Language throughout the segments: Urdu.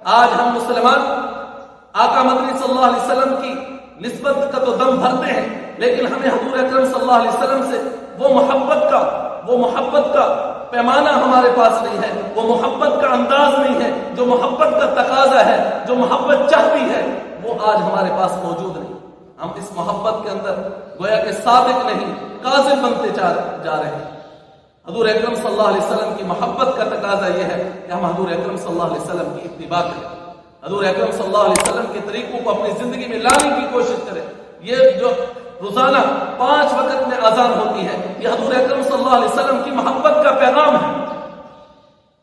آج ہم مسلمان آقا مدنی صلی اللہ علیہ وسلم کی نسبت کا تو دم بھرتے ہیں، لیکن ہمیں حضور اکرم صلی اللہ علیہ وسلم سے وہ محبت کا پیمانہ ہمارے پاس نہیں ہے، وہ محبت کا انداز نہیں ہے، جو محبت کا تقاضا ہے، جو محبت چاہتی ہے، وہ آج ہمارے پاس موجود نہیں۔ ہم اس محبت کے اندر گویا کہ صادق نہیں، کاذب بنتے جا رہے ہیں۔ حضور اکرم صلی اللہ علیہ وسلم کی محبت کا تقاضا یہ ہے کہ ہم حضور اکرم صلی اللہ علیہ وسلم کی اتباع کریں، حضور اکرم صلی اللہ علیہ وسلم کے طریقوں کو اپنی زندگی میں لانے کی کوشش کریں۔ یہ جو روزانہ 5 وقت میں اذان ہوتی ہے، یہ حضور اکرم صلی اللہ علیہ وسلم کی محبت کا پیغام ہے۔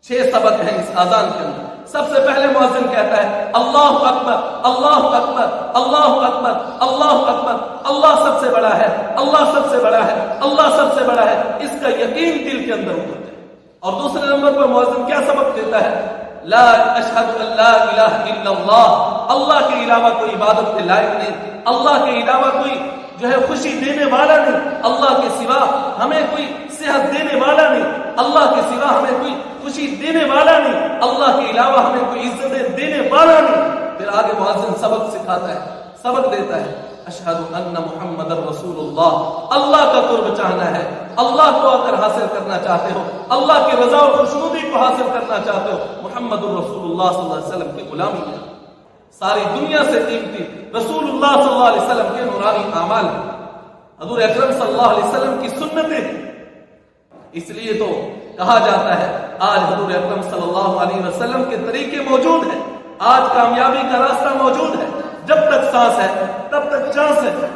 6 سبق ہیں اس اذان کے اندر۔ سب سے پہلے مؤذن کہتا ہے اللہ اکبر اللہ اکبر اللہ اکبر اللہ اکبر، اللہ سب سے بڑا ہے، اللہ سب سے بڑا ہے، اللہ سب سے بڑا ہے، اس کا یقین دل کے اندر اترتا ہے۔ اور دوسرے نمبر پر مؤذن کیا سبق دیتا ہے؟ لا اشہد ان لا الہ الا اللہ، اللہ کے علاوہ کوئی عبادت کے لائق نہیں، اللہ کے علاوہ کوئی جو ہے خوشی دینے والا نہیں، اللہ کے سوا ہمیں کوئی صحت دینے والا نہیں، اللہ کے سوا ہمیں کوئی خوشی دینے والا نہیں، اللہ کے علاوہ ہمیں کوئی عزتیں دینے والا نہیں۔ پھر آگے مؤذن سبق سکھاتا ہے، سبق دیتا ہے اشہد ان محمد رسول اللہ، اللہ کا قرب چاہنا ہے، اللہ کو اگر حاصل کرنا چاہتے ہو، اللہ کی رضا اور خوشنودی کو حاصل کرنا چاہتے ہو، محمد رسول اللہ صلی اللہ علیہ وسلم کی غلامی ہے۔ ساری دنیا سے قیمتی رسول اللہ صلی اللہ علیہ وسلم کے نورانی اعمال ہیں، حضور اکرم صلی اللہ علیہ وسلم کی سنتیں ہیں۔ اس لیے تو کہا جاتا ہے آج حضور اکرم صلی اللہ علیہ وسلم کے طریقے موجود ہیں، آج کامیابی کا راستہ موجود ہے، جب تک سانس ہے تب تک چانس ہے،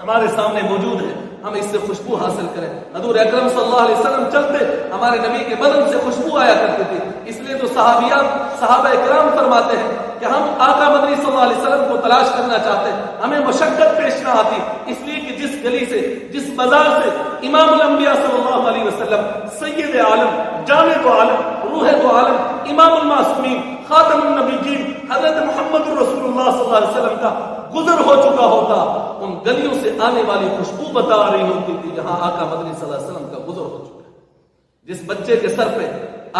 ہمارے سامنے موجود ہے، ہم اس سے خوشبو حاصل کریں۔ حضور اکرم صلی اللہ علیہ وسلم چلتے ہمارے نبی کے بدن سے خوشبو آیا کرتی تھی، اس لیے تو صحابہ کرام فرماتے ہیں کہ ہم آقا مدنی صلی اللہ علیہ وسلم کو تلاش کرنا چاہتے ہیں، ہمیں مشقت پیش نہ آتی، اس لیے کہ جس گلی سے، جس بازار سے امام الانبیاء صلی اللہ علیہ وسلم، سید عالم، جامع عالم، روح عالم، امام المعصومین، خاتم النبیین، حضرت محمد رسول اللہ صلی اللہ علیہ وسلم کا گزر ہو چکا ہوتا، ان گلیوں سے آنے والی خوشبو بتا رہی ہوتی تھی جہاں آقا مدنی صلی اللہ علیہ وسلم کا گزر ہو چکا ہے۔ جس بچے کے سر پہ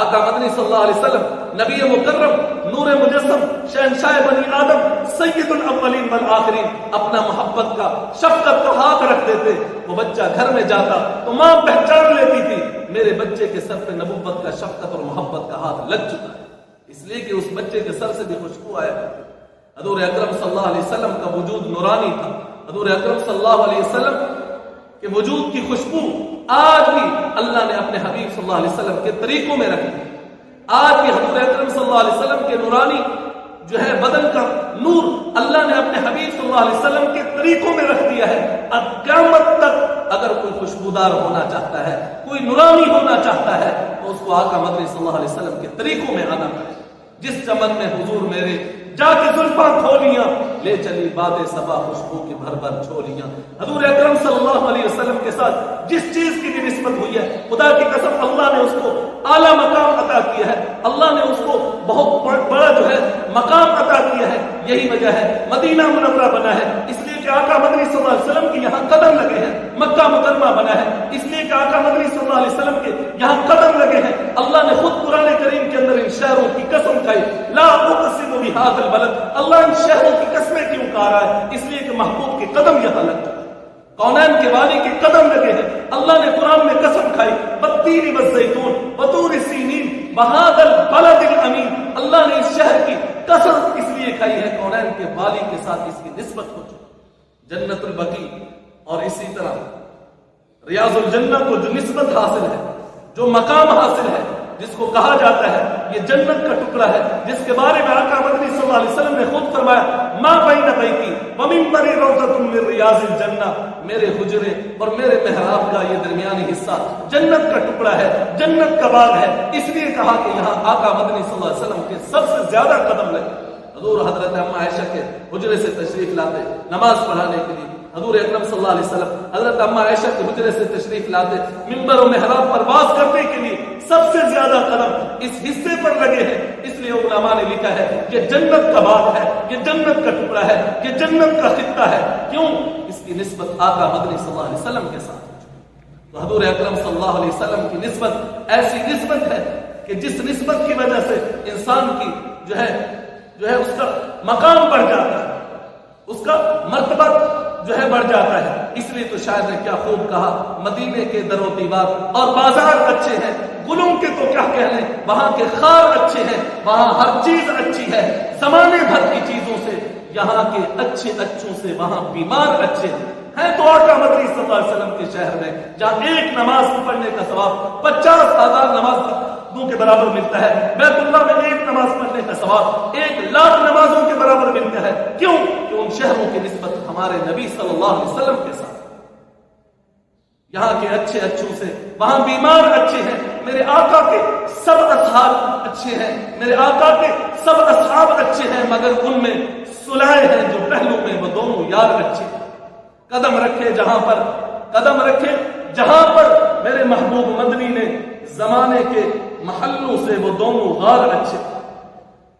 آقا مدنی صلی اللہ علیہ وسلم، نبی مکرم، نور مجسم، شہنشاہ بنی آدم، سید الاولین والآخرین، اپنا محبت کا، شفقت کا ہاتھ رکھ دیتے، وہ بچہ گھر میں جاتا تو ماں پہچان لیتی تھی میرے بچے کے سر پہ نبوت کا، شفقت اور محبت کا ہاتھ لگ چکا ہے، اس لیے کہ اس بچے کے سر سے بھی خوشبو آیا کرتی۔ حضور اکرم صلی اللہ علیہ وسلم کا وجود نورانی تھا، حضور اکرم صلی اللہ علیہ وسلم کے وجود کی خوشبو آج بھی اللہ نے اپنے حبیب صلی اللہ علیہ وسلم کے طریقوں میں رکھی ہے۔ آج بھی حضور اکرم صلی اللہ علیہ وسلم کے نورانی جو ہے بدن کا نور اللہ نے اپنے حبیب صلی اللہ علیہ وسلم کے طریقوں میں رکھ دیا ہے۔ اب قیامت تک اگر کوئی خوشبودار ہونا چاہتا ہے، کوئی نورانی ہونا چاہتا ہے، تو اس کو آقا مدنی صلی اللہ علیہ وسلم کے طریقوں میں آنا پڑے۔ جس چمن میں حضور میرے جا کے زلفاں کھولیاں، لے چلی باتیں صبا خوشبو کی بھر بھر چھولیاں۔ حضور اکرم صلی اللہ علیہ وسلم کے ساتھ جس چیز کی بھی نسبت ہوئی ہے، خدا کی قسم اللہ نے اس کو اعلیٰ مقام عطا کیا ہے، اللہ نے اس کو بہت بڑا جو ہے مقام عطا کیا ہے۔ یہی وجہ ہے مدینہ منورہ بنا ہے، اس لیے کہ آقا مدنی صلی اللہ علیہ وسلم کے یہاں قدم لگے ہیں۔ مکہ مکرمہ بنا ہے اس لیے کہ آقا مدنی صلی اللہ علیہ وسلم کے یہاں قدم لگے ہیں۔ اللہ نے خود قرآن کریم کے اندر ان شہروں کی قسم کھائی، لا اقسم بہذا البلد، اللہ ان شہروں کی قسمیں کیوں کھا رہا ہے؟ اس لیے کہ محبوب کے قدم یہاں لگ چکے، کونین کے والی کے قدم لگے ہیں۔ اللہ نے قرآن میں قسم کھائی، والتین والزیتون وطور سینین وہذا البلد الامین، اللہ نے اس شہر کی قسم اس لیے کھائی ہے، کونین کے والی کے ساتھ اس کی نسبت ہو چکی۔ جنت البقیع اور اسی طرح ریاض الجنہ کو جو نسبت حاصل ہے، جو مقام حاصل ہے، جس کو کہا جاتا ہے یہ جنت کا ٹکڑا ہے، جس کے بارے میں آقا مدنی صلی اللہ علیہ وسلم نے خود فرمایا ما بین بیتی ومنبری روضۃ من ریاض الجنہ، میرے حجرے اور میرے محراب کا یہ درمیانی حصہ جنت کا ٹکڑا ہے، جنت کا باغ ہے۔ اس لیے کہا کہ یہاں آقا مدنی صلی اللہ علیہ وسلم کے سب سے زیادہ قدم لگے۔ حضور حضرت اما عائشہ کے حجرے سے تشریف لاتے نماز پڑھانے کے لیے، حضور اکرم صلی اللہ علیہ وسلم حضرت اما عائشہ کے حجرے سے تشریف لاتے، منبر و محراب پر واز کرنے کے لیے سب سے زیادہ قدم اس حصے پر لگے ہیں۔ اس لیے علماء نے لکھا ہے یہ جنت کا باغ ہے، یہ جنت کا ٹکڑا ہے، یہ جنت کا خطہ ہے۔ کیوں؟ اس کی نسبت آقا مدنی صلی اللہ علیہ وسلم کے ساتھ۔ تو حضور اکرم صلی اللہ علیہ وسلم کی نسبت ایسی نسبت ہے کہ جس نسبت کی وجہ سے انسان کی جو ہے جو ہے اس کا مقام بڑھ جاتا ہے، اس کا مرتبہ جو ہے بڑھ جاتا ہے۔ اس لیے تو شاید نے کیا خوب کہا، مدینے کے در و دیوار اور بازار اچھے ہیں، گلوں کے تو کیا کہنے، وہاں کے خار اچھے ہیں، وہاں ہر چیز اچھی ہے، زمانے بھر کی چیزوں سے یہاں کے اچھے اچھوں سے وہاں بیمار اچھے ہیں تو آقا مدنی صلی اللہ علیہ وسلم کے شہر میں جہاں ایک نماز پڑھنے کا ثواب 50,000 نمازوں کے برابر ملتا ہے، بیت اللہ میں ایک نماز پڑھنے کا ثواب 1,00,000 نمازوں کے برابر ملتا ہے۔ کیوں کہ ان شہروں کی نسبت ہمارے نبی صلی اللہ علیہ وسلم کے ساتھ، یہاں کے اچھے اچھوں سے وہاں بیمار اچھے ہیں۔ میرے آقا کے سب اصحاب اچھے ہیں، میرے آقا کے سب اصحاب اچھے ہیں، مگر ان میں سلائے ہیں جو پہلو میں وہ دونوں یار اچھے ہیں۔ قدم رکھے جہاں پر، قدم رکھے جہاں پر میرے محبوب مدنی نے زمانے کے محلوں سے وہ دونوں غار اچھے،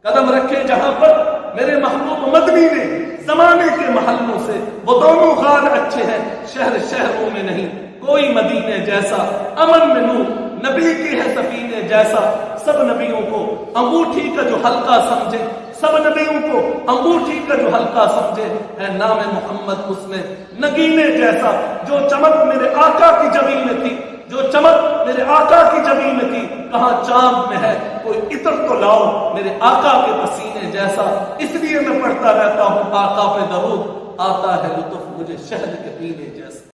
قدم رکھے جہاں پر میرے محبوب مدنی نے زمانے کے محلوں سے وہ دونوں غار اچھے ہیں۔ شہر شہروں میں نہیں کوئی مدینے جیسا، امن میں نور نبی کی ہے سفینے جیسا۔ سب نبیوں کو انگوٹھی کا جو حلقہ سمجھے، سب نبیوں کو انگوٹھی کا جو حلقہ سمجھے، ہے نام محمد اس میں نگینے جیسا۔ جو چمک میرے آقا کی جبین میں تھی، جو چمک میرے آقا کی جبین میں تھی، کہاں چاند میں ہے کوئی عطر تو لاؤ میرے آقا کے پسینے جیسا۔ اس لیے میں پڑھتا رہتا ہوں آقا پہ درود، آتا ہے لطف مجھے شہد کے پینے جیسا۔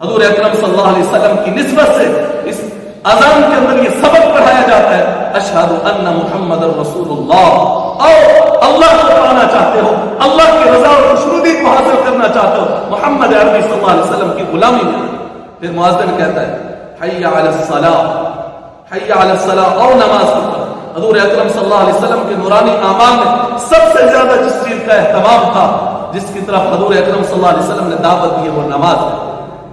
حضور اکرم صلی اللہ علیہ وسلم کی نسبت سے اس اذان کے اندر یہ سبق پڑھایا جاتا ہے، اشہد ان محمد رسول اللہ۔ اور اللہ کو پانا چاہتے ہو، اللہ کی رضا اور خوشنودی کو حاصل کرنا چاہتے ہو، محمد عربی صلی اللہ علیہ وسلم کی غلامی میں۔ پھر مؤذن کہتا ہے حی علی الصلاۃ، حی علی الصلاۃ، اور نماز کی طرف۔ حضور اکرم صلی اللہ علیہ وسلم کے نورانی اعمال میں سب سے زیادہ جس چیز کا اہتمام تھا، جس کی طرف حضور اکرم صلی اللہ علیہ وسلم نے دعوت دی ہے، وہ نماز ہے،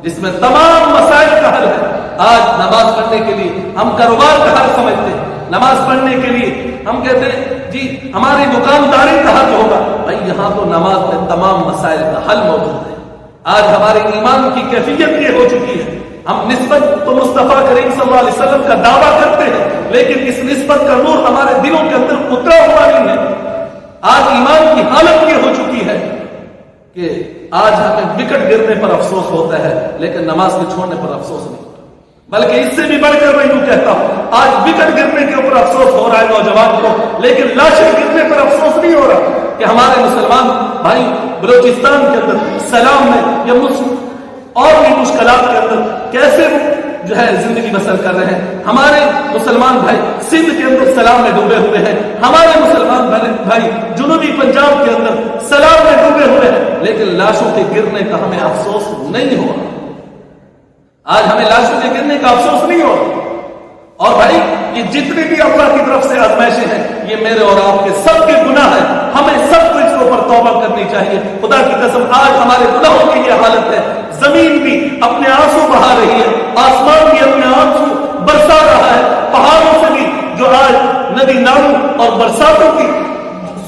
جس میں تمام مسائل کا حل ہے۔ آج نماز پڑھنے کے لیے ہم کاروبار کا حل سمجھتے ہیں، نماز پڑھنے کے لیے ہم کہتے ہیں جی ہماری دکانداری کا حل ہوگا، بھائی یہاں تو نماز میں تمام مسائل کا حل موجود ہے۔ آج ہمارے ایمان کی کیفیت یہ ہو چکی ہے، ہم نسبت تو مصطفیٰ کریم صلی اللہ علیہ وسلم کا دعویٰ کرتے ہیں، لیکن اس نسبت کا نور ہمارے دلوں کے اندر اترا ہوا نہیں ہے۔ آج ایمان کی حالت یہ ہو چکی ہے کہ آج ہمیں وکٹ گرنے پر افسوس ہوتا ہے، لیکن نماز کے چھوڑنے پر افسوس نہیں، بلکہ اس سے بھی بڑھ کر میں یوں کہتا ہوں آج وکٹ گرنے کے اوپر افسوس ہو رہا ہے نوجوان کو، لیکن لاشیں گرنے پر افسوس نہیں ہو رہا کہ ہمارے مسلمان بھائی بلوچستان کے اندر سلام میں یا اور بھی مشکلات کے اندر کیسے جو ہے زندگی بسر کر رہے ہیں۔ ہمارے مسلمان بھائی سندھ کے اندر سلام میں ڈوبے ہوئے ہیں، ہمارے مسلمان بھائی جنوبی پنجاب کے اندر سلام میں ڈوبے ہوئے ہیں، لیکن لاشوں کے گرنے کا ہمیں افسوس نہیں ہوا۔ آج ہمیں لاشوں کے گرنے کا افسوس نہیں ہو رہا۔ اور بھائی یہ جتنی بھی اللہ کی طرف سے آزمائشیں ہیں، یہ میرے اور آپ کے سب کے گناہ ہیں، ہمیں سب کو اس کے اوپر توبہ کرنی چاہیے۔ خدا کی قسم آج ہمارے گناہوں کی یہ حالت ہے، زمین بھی اپنے آنسو بہا رہی ہے، آسمان بھی اپنے آنسو برسا رہا ہے، پہاڑوں سے بھی جو آج ندی نالوں اور برساتوں کی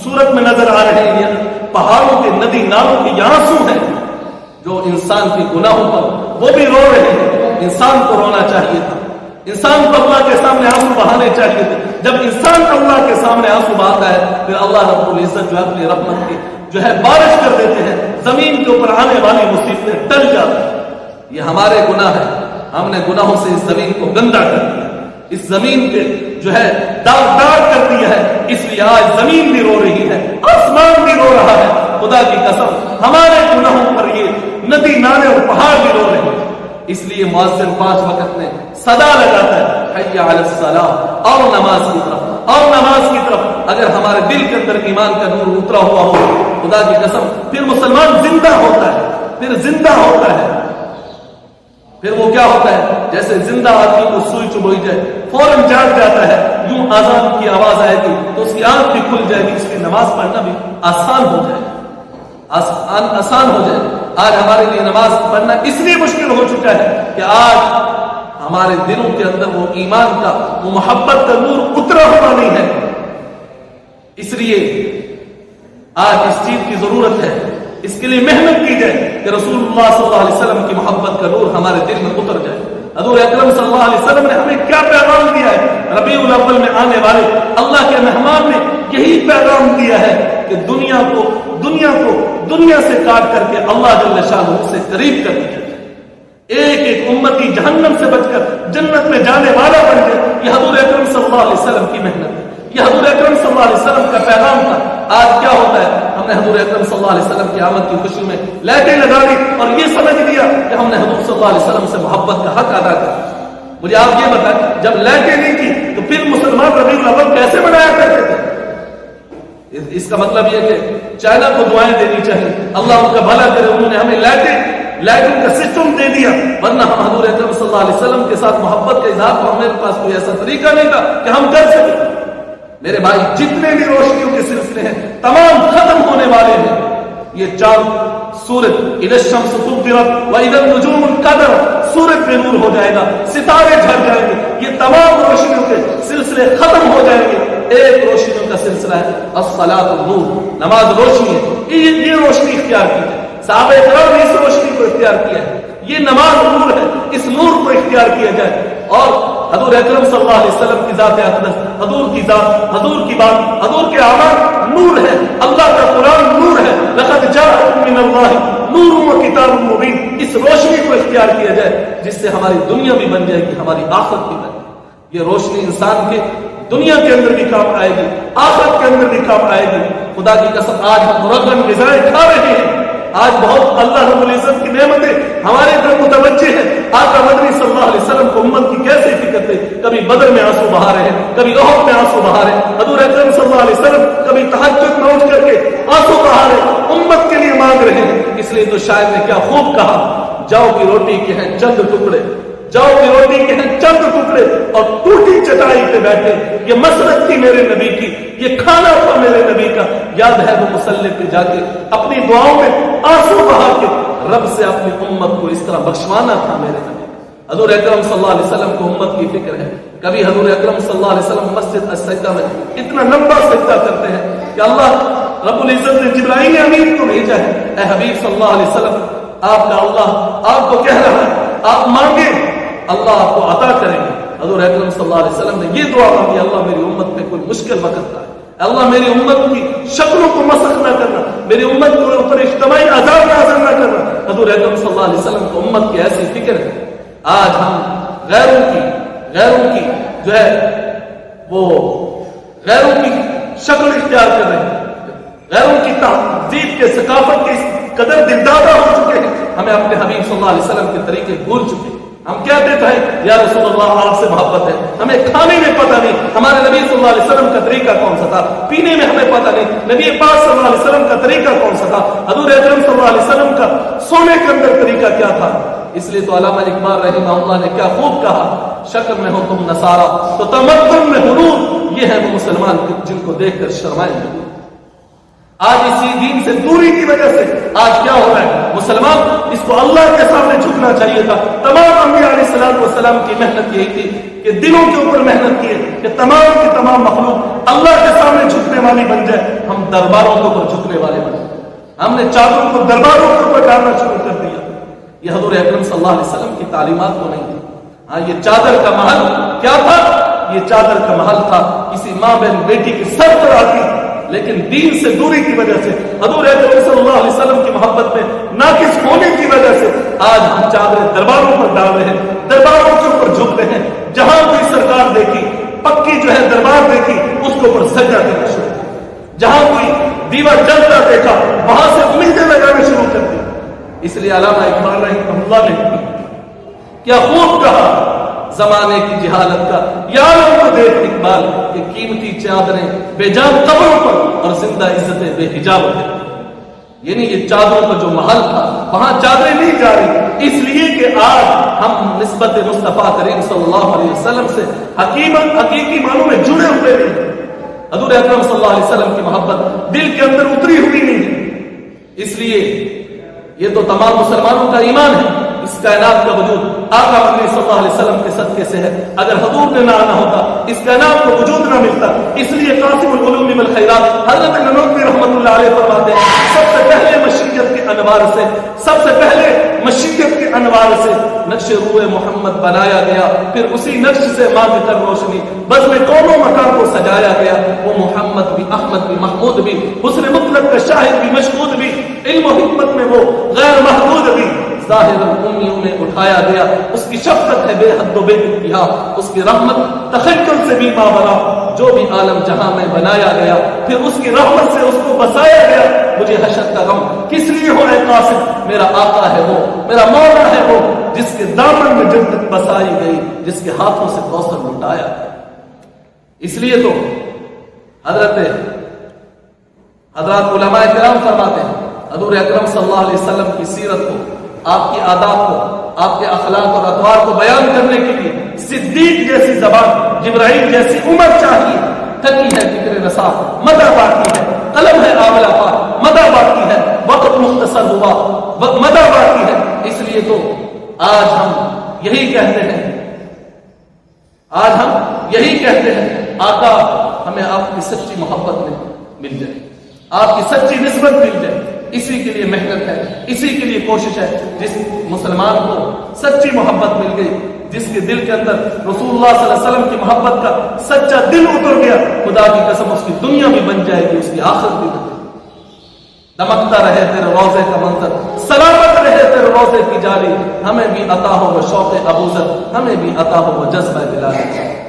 صورت میں نظر آ رہے ہیں، پہاڑوں کے ندی نالوں کے یہ آنسو ہیں جو انسان کے گناہوں پر وہ بھی رو رہے ہیں۔ انسان کو رونا چاہیے تھا، انسان کو اللہ کے سامنے آنسو بہانے چاہیے تھے۔ جب انسان اللہ کے سامنے آنسو بہاتا ہے پھر اللہ رب العزت جو ہے اپنی رحمت کی جو ہے بارش کر دیتے ہیں، زمین کے اوپر آنے والی مصیبتیں ٹل جاتی ہیں۔ یہ ہمارے گناہ ہے، ہم نے گناہوں سے اس زمین کو گندا کر دیا، اس زمین پہ جو ہے داغ کر دیا ہے، اس لیے آج زمین بھی رو رہی ہے، آسمان بھی رو رہا ہے۔ خدا کی قسم ہمارے گناہوں پر یہ ندی نالے اور پہاڑ بھی رو رہے ہیں۔ اس لیے مؤذن 5 وقت میں صدا لگاتا ہے حی علی الصلاۃ، اور نماز کی طرف، اور نماز کی طرف۔ اگر ہمارے دل کے اندر ایمان کا نور اترا ہوا ہو، خدا کی قسم پھر مسلمان زندہ ہوتا ہے، پھر زندہ ہوتا ہے۔ پھر وہ کیا ہوتا ہے، جیسے زندہ آدمی کو سوئی چبھائی جائے فوراً جاگ جاتا ہے، یوں آزان کی آواز آئے گی تو اس کی آنکھ بھی کھل جائے گی، اس کی نماز پڑھنا بھی آسان ہو جائے، آسان ہو جائے۔ آج ہمارے لیے نماز پڑھنا اس لیے مشکل ہو چکا ہے کہ آج ہمارے دلوں کے اندر وہ ایمان کا وہ محبت کا نور اترا ہوا نہیں ہے۔ اس لیے آج اس چیز کی ضرورت ہے، اس کے لیے محنت کی جائے کہ رسول اللہ صلی اللہ علیہ وسلم کی محبت کا نور ہمارے دل میں اتر جائے۔ حضور اکرم صلی اللہ علیہ وسلم نے ہمیں کیا پیغام دیا ہے؟ ربیع الاول میں آنے والے اللہ کے مہمان نے یہی پیغام دیا ہے کہ دنیا سے کاٹ کر کے اللہ جل شانہ سے قریب کر دیا جائے، ایک ایک امتی جہنم سے بچ کر جنت میں جانے والا بن جائے۔ یہ حضور اکرم صلی اللہ علیہ وسلم کی محنت ہے، یہ حضور اکرم صلی اللہ علیہ وسلم کا پیغام تھا۔ آج کیا ہوتا ہے؟ ہم نے حضور اکرم صلی اللہ علیہ وسلم کی آمد کی خوشی میں لائٹیں لگا دی اور یہ سمجھ لیا کہ ہم نے حضور صلی اللہ علیہ وسلم سے محبت کا حق ادا کیا۔ مجھے آپ یہ بتائیں، جب لائٹیں نہیں تھی تو پھر مسلمان ربیع الاول کیسے منایا کرتے تھے؟ اس کا مطلب یہ کہ چائنا کو دعائیں دینی چاہیے، اللہ ان کا بھلا کرے، انہوں نے ہمیں لائٹنگ کا سسٹم دے دیا، ورنہ ہم حضور اکرم صلی اللہ علیہ وسلم کے ساتھ محبت کا اظہار کو ہمارے پاس کوئی ایسا طریقہ نہیں تھا کہ ہم کر سکیں۔ میرے بھائی، جتنے بھی روشنیوں کے سلسلے ہیں تمام ختم ہونے والے ہیں۔ یہ چاند، سورج، اذا الشمس كورت واذا النجوم انكدرت، سورج بے نور ہو جائے گا، ستارے جھڑ جائیں گے، یہ تمام روشنیوں کے سلسلے ختم ہو جائیں گے۔ ایک روشنیوں کا سلسلہ ہے الصلاۃ النور، نماز روشنی ہے، یہ روشنی اختیار کی ہے، صحابہ کرام نے اس روشنی کو اختیار کیا ہے، یہ نماز نور ہے، اس نور کو اختیار کیا جائے۔ اور حضور اکرم صلی اللہ علیہ وسلم کی ذات اقدس، حضور کی ذات، حضور کی بات، حضور کے اعمال نور ہے، اللہ کا قرآن نور ہے، لقد جاءکم من اللہ نور و کتاب مبین، اس روشنی کو اختیار کیا جائے جس سے ہماری دنیا بھی بن جائے گی، ہماری آخرت بھی بن جائے گی۔ یہ روشنی انسان کے دنیا کے اندر بھی کام آئے گی، آخرت کے اندر بھی کام آئے گی۔ خدا کی قسم، آج ہم مرغن غذائیں کھا رہے ہیں، آج بہت اللہ رب العزت کی نعمتیں ہمارے طرف متوجہ ہیں۔ آقا مدنی صلی اللہ علیہ وسلم کو امت کی کیسے فکر تھی، کبھی بدر میں آنسو بہا رہے ہیں، کبھی احد میں آنسو بہا رہے ہیں۔ حضور اکرم صلی اللہ علیہ وسلم کبھی تہجد میں اٹھ کر کے آنسو بہا رہے ہیں، امت کے لیے مانگ رہے ہیں۔ اس لیے تو شاعر نے کیا خوب کہا، جاؤ کی روٹی کے ہیں چند ٹکڑے، جاؤ کی روٹی کے ہیں چند ٹکڑے اور ٹوٹی چٹائی پہ بیٹھے، یہ مسرت تھی میرے نبی کی، یہ کھانا تھا میرے نبی کا۔ یاد ہے وہ مصلی پہ جا کے اپنی دعاؤں میں آنسو بہا کے رب سے اپنی امت کو اس طرح بخشوانا تھا میرے نبی۔ حضور اکرم صلی اللہ علیہ وسلم کو امت کی فکر ہے۔ کبھی حضور اکرم صلی اللہ علیہ وسلم مسجد السجدہ میں اتنا لمبا سجدہ کرتے ہیں کہ اللہ رب العزت نے جبرائیل امین کو بھیجا ہے، اے حبیب صلی اللہ علیہ وسلم، آپ کا اللہ آپ کو کہہ رہا ہے آپ مانگے، اللہ آپ کو عطا کریں گے۔ حضور اکرم صلی اللہ علیہ وسلم نے یہ دعا مانگی، اللہ میری امت میں کوئی مشکل وقت ہے، اللہ میری امت کی شکلوں کو مسخ نہ کرنا، میری امت کے اوپر اجتماعی عذاب نازل نہ کرنا۔ حضور اکرم صلی اللہ علیہ وسلم کو امت کی ایسی فکر ہے۔ آج ہم غیروں کی جو ہے وہ غیروں کی شکل اختیار کر رہے ہیں، غیروں کی تہذیب کے ثقافت کے قدر دلدادہ ہو چکے ہیں، ہمیں اپنے حبیب صلی اللہ علیہ وسلم کے طریقے بھول چکے ہیں۔ ہم کہتے تھے یا رسول اللہ آپ سے محبت ہے، ہمیں کھانے میں پتہ نہیں ہمارے نبی صلی اللہ علیہ وسلم کا طریقہ کون سا تھا، پینے میں ہمیں پتہ نہیں نبی پاک صلی اللہ علیہ وسلم کا طریقہ کون سا تھا، حضور اکرم صلی اللہ علیہ وسلم کا سونے کے اندر طریقہ کیا تھا۔ اس لیے تو علامہ اقبال رحمہ اللہ نے کیا خوب کہا، شکل میں ہو تم نصارا تو تمدن میں حضور، یہ ہے وہ مسلمان جن کو دیکھ کر شرمائیں گے۔ آج اسی دین سے دوری کی وجہ سے آج کیا ہو رہا ہے، مسلمان اس کو اللہ کے سامنے جھکنا چاہیے تھا۔ تمام انبیاء علیہ السلام کی محنت یہی تھی کہ دلوں کے اوپر محنت کی ہے کہ تمام کی تمام مخلوق اللہ کے سامنے جھکنے والی بن جائے، ہم درباروں کے اوپر جھکنے والے بن جائے۔ ہم نے چادروں کو درباروں کے اوپر ڈالنا شروع کر دیا، یہ حضور اکرم صلی اللہ علیہ وسلم کی تعلیمات کو نہیں تھی۔ ہاں، یہ چادر کا محل کیا تھا؟ یہ چادر کا محل تھا کسی ماں بہن بیٹی کی سر پر آتی، لیکن دین سے دوری کی وجہ سے، حضور اکرم صلی اللہ علیہ وسلم کی محبت میں ناقص ہونے کی وجہ سے آج ہم چادریں درباروں پر ڈال رہے ہیں، درباروں کے اوپر جھک رہے ہیں۔ جہاں کوئی سرکار دیکھی، پکی جو ہے دربار دیکھی، اس کے اوپر سجدہ کرنا شروع کیا۔ جہاں کوئی دیوا جلتا دیکھا، وہاں سے امیدیں لگانا شروع کر دی۔ اس لیے علامہ اقبال رحمہ اللہ نے کیا خوب کہا زمانے کی جہالت کا یاروں کو دیکھ اقبال کہ قیمتی چادریں بے جان قبروں پر اور زندہ عزتیں بے حجاب ہیں۔ یعنی یہ چادروں کا جو محل تھا وہاں چادریں نہیں جا رہی، اس لیے کہ آج ہم نسبت مصطفیٰ کریم صلی اللہ علیہ وسلم سے حقیقی معنوں میں جڑے ہوئے نہیں۔ حضور اکرم صلی اللہ علیہ وسلم کی محبت دل کے اندر اتری ہوئی نہیں ہے۔ اس لیے یہ تو تمام مسلمانوں کا ایمان ہے، اس کائنات کا وجود آقا مدنی صلی اللہ علیہ وسلم کے صدقے سے ہے۔ اگر حضور نے نہ آنا ہوتا اس کائنات کو وجود نہ ملتا۔ اس لیے قاسم العلوم والخیرات حضرت ننوتوی رحمۃ اللہ علیہ فرماتے ہیں، سب سے پہلے مشیت کے انوار سے، سب سے پہلے مشیت کے انوار تلوار سے نقش روئے محمد بنایا گیا، پھر اسی نقش سے مانگ کر روشنی بس میں کونوں مکان کو سجایا گیا۔ وہ محمد بھی، احمد بھی، محمود بھی، حسن مطلق کا شاہد بھی، مشہود بھی، علم و حکمت میں وہ غیر محدود بھی، ظاہر امیوں میں اٹھایا گیا۔ اس کی شفقت ہے بے حد و بے انتہا، اس کی رحمت تخیل سے بھی ماورا، جو بھی عالم جہاں میں بنایا گیا، پھر اس کی رحمت سے اس کو بسایا گیا۔ مجھے حشر کا غم کس لیے ہو اے قاسم، میرا آقا ہے وہ، میرا مولا ہے وہ، جس کے دامن میں جنت بسائی گئی، جس کے ہاتھوں سے کوثر لٹایا گیا۔ اس لیے تو حضرات علماء کرام فرماتے ہیں، حضور اکرم صلی اللہ علیہ وسلم کی سیرت کو، آپ کی آداب کو، آپ کے اخلاق اور اطوار کو بیان کرنے کے لیے صدیق جیسی زبان، جبرائیل جیسی عمر چاہیے۔ تھکی ہے فکر رسا، مدہ باقی ہے، قلم ہے آولا پار، مدہ باقی ہے، وقت مختصر ہوا، مدہ باقی ہے۔ اس لیے تو آج ہم یہی کہتے ہیں آقا ہمیں آپ کی سچی محبت میں مل جائے، آپ کی سچی نسبت مل جائے۔ اسی کے لیے محنت ہے، اسی کے لیے کوشش ہے۔ جس مسلمان کو سچی محبت مل گئی، جس کے دل کے اندر رسول اللہ صلی اللہ علیہ وسلم کی محبت کا سچا دل اتر گیا، خدا کی قسم اس کی دنیا بھی بن جائے گی، اس کی آخرت بھی بن جائے گی۔ دمکتا رہے تیرے روضے کا منظر، سلامت رہے تیرے روضے کی جاری، ہمیں بھی عطا ہو وہ شوق ابوذر، ہمیں بھی عطا ہو وہ جذبہ بلال۔